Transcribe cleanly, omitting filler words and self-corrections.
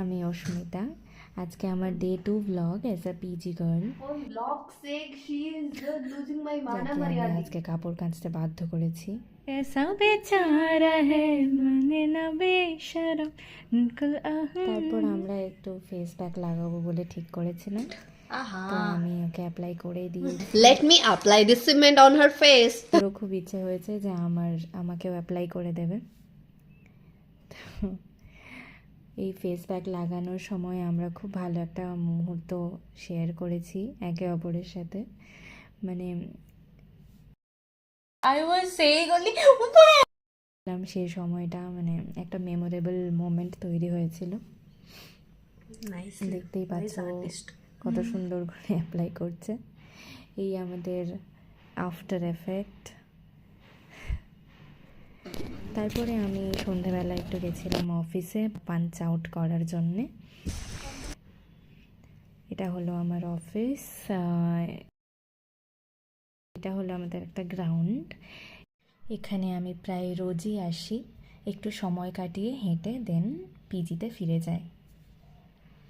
আমি অস্মিতা। আজকে আমার day 2 blog as a PG girl, For vlog's sake, she is losing my mana যাকে আমি maryadi. আজকে কাপড় কাচতে বাধ্য করেছি। ऐसा बेचारा है মানে না বেশরম। তারপর আমরা একটু ফেস প্যাক লাগাবো বলে ঠিক করেছিলাম, তো আমি ওকে অ্যাপ্লাই করে দিয়েছি। Let me apply this cement on her face. ওরও খুব ইচ্ছে হয়েছে যে আমাকেও অ্যাপ্লাই করে দেবে। এই ফেস প্যাক লাগানোর সময় আমরা খুব ভালো একটা মুহূর্ত শেয়ার করেছি একে অপরের সাথে। মানে I was saying only সেই সময়টা মানে একটা মেমোরেবল মোমেন্ট তৈরি হয়েছিল। দেখতেই পাচ্ছ কত সুন্দর করে অ্যাপ্লাই করছে। এই আমাদের আফটার এফেক্ট। তারপরে আমি সন্ধেবেলা একটু গেছিলাম অফিসে পাঞ্চ আউট করার জন্যে। এটা হলো আমার অফিস, এটা হলো আমাদের একটা গ্রাউন্ড। এখানে আমি প্রায় রোজই আসি, একটু সময় কাটিয়ে হেঁটে দেন পিজিতে ফিরে যাই।